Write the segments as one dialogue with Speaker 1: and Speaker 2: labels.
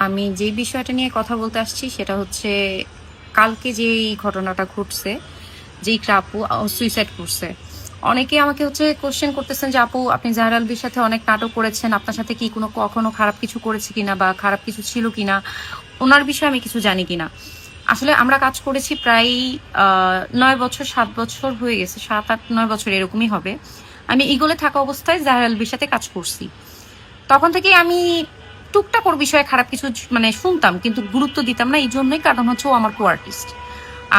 Speaker 1: আমি যে বিষয়টা নিয়ে কথা বলতে আসছি সেটা হচ্ছে কালকে যেই ঘটনাটা ঘটছে, যেই আপু সুইসাইড করছে। অনেকে আমাকে হচ্ছে কোশ্চেন করতেছেন যে আপু আপনি জাহরা আলভির সাথে অনেক নাটক করেছেন, আপনার সাথে কি কখনো খারাপ কিছু করেছে কিনা বা খারাপ কিছু ছিল কিনা, ওনার বিষয়ে আমি কিছু জানি কিনা। আসলে আমরা কাজ করেছি প্রায় 9 বছর 7 বছর হয়ে গেছে, 7 8 9 বছর এরকমই হবে। আমি ইগলে থাকা অবস্থায় জাহরা আলভির সাথে কাজ করছি। তখন থেকে আমি টুকটাক ওর বিষয়ে খারাপ কিছু মানে শুনতাম, কিন্তু গুরুত্ব দিতাম না। এই জন্যই, কারণ হচ্ছে ও আমার কো আর্টিস্ট।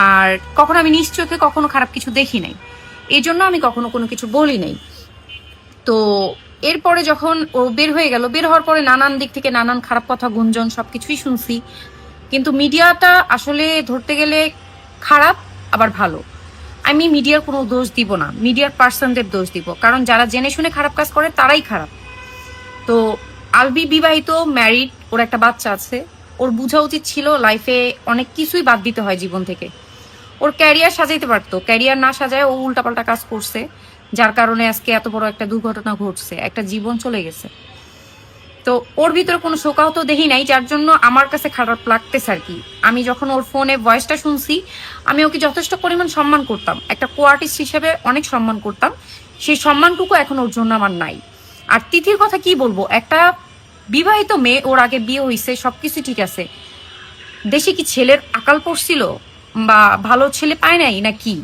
Speaker 1: আর কখনো আমি নিজ চোখে কখনো খারাপ কিছু দেখি নাই, এই জন্য আমি কখনো কোনো কিছু বলি নাই। তো এরপরে যখন ও বের হয়ে গেল, বের হওয়ার পরে নানান দিক থেকে নানান খারাপ কথা, গুঞ্জন সবকিছুই শুনছি। কিন্তু মিডিয়াটা আসলে ধরতে গেলে খারাপ আবার ভালো। আমি মিডিয়ার কোনো দোষ দিব না, মিডিয়ার পার্সনদের দোষ দিব, কারণ যারা জেনে শুনে খারাপ কাজ করে তারাই খারাপ। তো আলবি বিবাহিত, ম্যারিড, ওর একটা বাচ্চা আছে। ওর বোঝা উচিত ছিল লাইফে অনেক কিছুই বাদ দিতে হয় জীবন থেকে। ওর ক্যারিয়ার সাজাইতে পারতো, ক্যারিয়ার না সাজায় ও উল্টাপাল্টা কাজ করছে, যার কারণে আজকে এত বড় একটা দুর্ঘটনা ঘটছে, একটা জীবন চলে গেছে। তো ওর ভিতরে কোনো শোকাহত দেখি নাই, যার জন্য আমার কাছে খারাপ লাগতেছে আর কি। আমি যখন ওর ফোনে ভয়েসটা শুনছি, আমি ওকে যথেষ্ট পরিমাণ সম্মান করতাম, একটা কো আর্টিস্ট হিসেবে অনেক সম্মান করতাম। সেই সম্মানটুকু এখন ওর জন্য আমার নাই। আর তিথির কথা কি বলবো, একটা বিবাহিত মেয়ে, ওর আগে বিয়ে হয়েছে, সবকিছু ঠিক আছে। দেশে কি ছেলের আকাল পড়ছিল বা ভালো ছেলে পায় নাই না কি?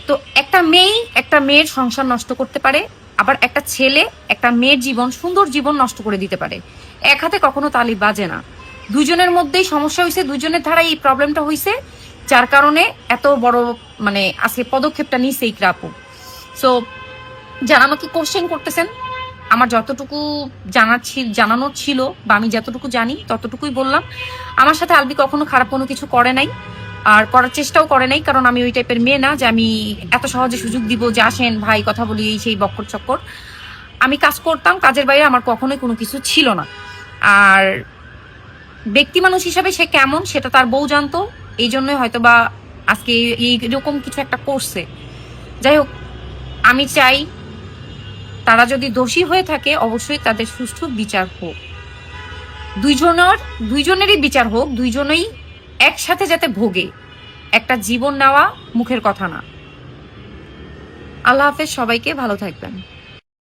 Speaker 1: তো একটা মেয়েই একটা মেয়ের সংসার নষ্ট করতে পারে, আবার একটা ছেলে একটা মেয়ের জীবন, সুন্দর জীবন নষ্ট করে দিতে পারে। এক হাতে কখনো তালি বাজে না। দুজনের মধ্যেই সমস্যা হয়েছে, দুজনের ধারাই এই প্রবলেমটা হয়েছে, যার কারণে এত বড় মানে আজকে পদক্ষেপটা নিছে এই ক্রাপু। সো যারা আমাকে কোশ্চেন করতেছেন, আমার যতটুকু জানানোর ছিল বা আমি যতটুকু জানি ততটুকুই বললাম। আমার সাথে আলবি কখনো খারাপ কোনো কিছু করে নাই, আর করার চেষ্টাও করে নাই, কারণ আমি ওই টাইপের মেয়ে না যে আমি এত সহজে সুযোগ দিব যে আসেন ভাই কথা বলি, এই সেই বক্কর চক্কর। আমি কাজ করতাম, কাজের বাইরে আমার কখনোই কোনো কিছু ছিল না। আর ব্যক্তি মানুষ হিসাবে সে কেমন সেটা তার বউ জানতো, এই জন্যই হয়তো বা আজকে এইরকম কিছু একটা করছে। যাই হোক, আমি চাই তারা যদি দোষী হয়ে থাকে অবশ্যই তাদের সুষ্ঠু বিচার হোক, দুইজনেরই বিচার হোক, দুইজনেই একসাথে যাতে ভোগে। একটা জীবন নেওয়া মুখের কথা না। আল্লাহ হাফেজ, সবাইকে ভালো থাকবেন।